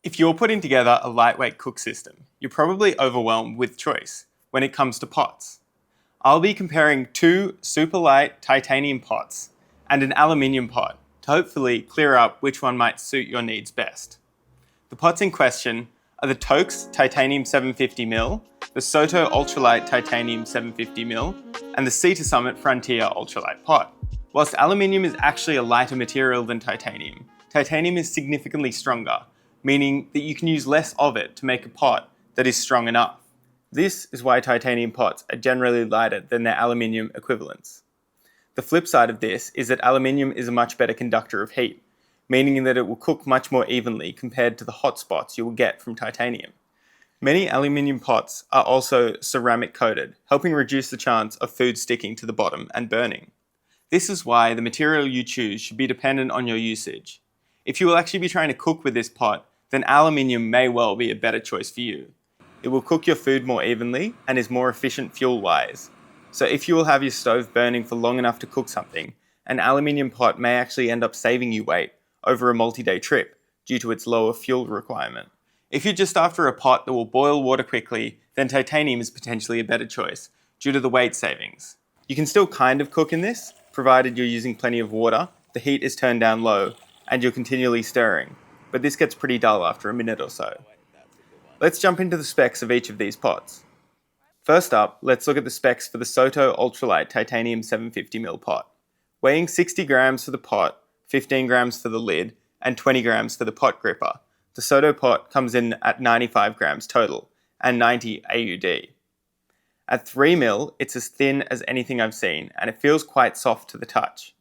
If you're putting together a lightweight cook system, you're probably overwhelmed with choice when it comes to pots. I'll be comparing two super light titanium pots and an aluminium pot to hopefully clear up which one might suit your needs best. The pots in question are the Toaks Titanium 750ml, the Soto Ultralight Titanium 750ml, and the Summit Frontier Ultralight pot. Whilst aluminium is actually a lighter material than titanium, titanium is significantly stronger, meaning that you can use less of it to make a pot that is strong enough. This is why titanium pots are generally lighter than their aluminium equivalents. The flip side of this is that aluminium is a much better conductor of heat, meaning that it will cook much more evenly compared to the hot spots you will get from titanium. Many aluminium pots are also ceramic coated, helping reduce the chance of food sticking to the bottom and burning. This is why the material you choose should be dependent on your usage. If you will actually be trying to cook with this pot, then aluminium may well be a better choice for you. It will cook your food more evenly and is more efficient fuel-wise. So if you will have your stove burning for long enough to cook something, an aluminium pot may actually end up saving you weight over a multi-day trip due to its lower fuel requirement. If you're just after a pot that will boil water quickly, then titanium is potentially a better choice due to the weight savings. You can still kind of cook in this, provided you're using plenty of water, the heat is turned down low, and you're continually stirring, but this gets pretty dull after a minute or so. Let's jump into the specs of each of these pots. First up, let's look at the specs for the Soto Ultralight Titanium 750ml pot. Weighing 60 grams for the pot, 15 grams for the lid, and 20 grams for the pot gripper, the Soto pot comes in at 95 grams total, and 90 AUD. At 3ml, it's as thin as anything I've seen, and it feels quite soft to the touch.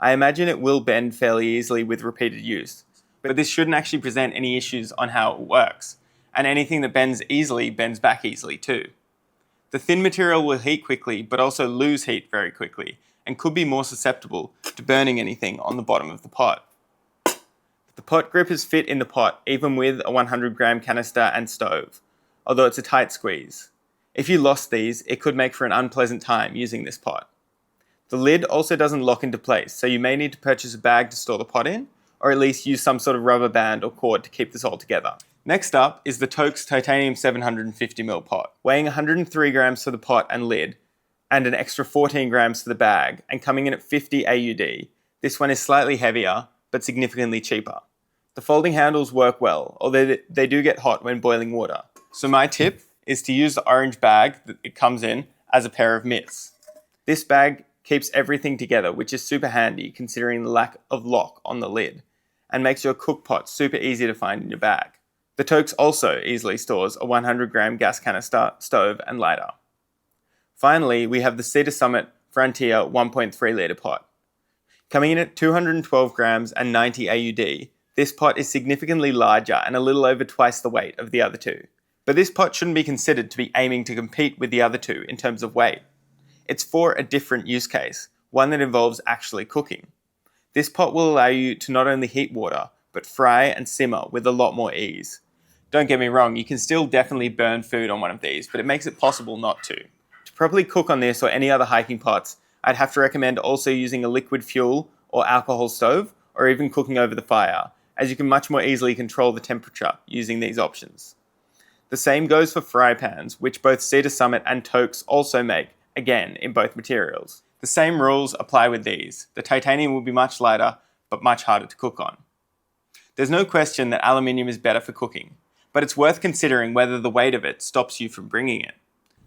I imagine it will bend fairly easily with repeated use, but this shouldn't actually present any issues on how it works, and anything that bends easily bends back easily too. The thin material will heat quickly, but also lose heat very quickly, and could be more susceptible to burning anything on the bottom of the pot. The pot grippers fit in the pot even with a 100-gram canister and stove, although it's a tight squeeze. If you lost these, it could make for an unpleasant time using this pot. The lid also doesn't lock into place, so you may need to purchase a bag to store the pot in, or at least use some sort of rubber band or cord to keep this all together. Next up is the Toaks Titanium 750ml pot, weighing 103 grams for the pot and lid, and an extra 14 grams for the bag, and coming in at 50 AUD. This one is slightly heavier, but significantly cheaper. The folding handles work well, although they do get hot when boiling water. So my tip is to use the orange bag that it comes in as a pair of mitts. This bag keeps everything together, which is super handy considering the lack of lock on the lid, and makes your cook pot super easy to find in your bag. The Toaks also easily stores a 100-gram gas canister, stove, and lighter. Finally, we have the Summit Frontier 1.3 litre pot. Coming in at 212 grams and 90 AUD, this pot is significantly larger and a little over twice the weight of the other two. But this pot shouldn't be considered to be aiming to compete with the other two in terms of weight. It's for a different use case, one that involves actually cooking. This pot will allow you to not only heat water, but fry and simmer with a lot more ease. Don't get me wrong, you can still definitely burn food on one of these, but it makes it possible not to. To properly cook on this or any other hiking pots, I'd have to recommend also using a liquid fuel or alcohol stove, or even cooking over the fire, as you can much more easily control the temperature using these options. The same goes for fry pans, which both Summit and Toaks also make, again, in both materials. The same rules apply with these. The titanium will be much lighter, but much harder to cook on. There's no question that aluminium is better for cooking, but it's worth considering whether the weight of it stops you from bringing it.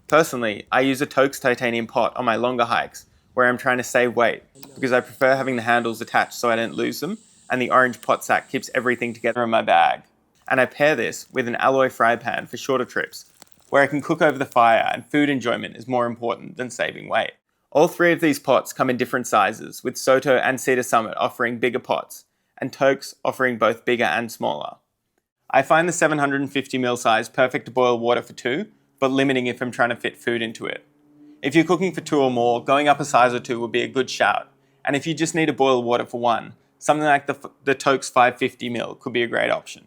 Personally, I use a Toaks titanium pot on my longer hikes, where I'm trying to save weight, because I prefer having the handles attached so I don't lose them, and the orange pot sack keeps everything together in my bag. And I pair this with an alloy fry pan for shorter trips, where I can cook over the fire and food enjoyment is more important than saving weight. All three of these pots come in different sizes, with Soto and Summit offering bigger pots, and Toaks offering both bigger and smaller. I find the 750ml size perfect to boil water for two, but limiting if I'm trying to fit food into it. If you're cooking for two or more, going up a size or two would be a good shout, and if you just need to boil water for one, something like the Toaks 550ml could be a great option.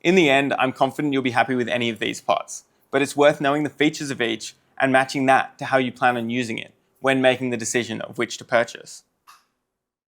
In the end, I'm confident you'll be happy with any of these pots, but it's worth knowing the features of each and matching that to how you plan on using it when making the decision of which to purchase.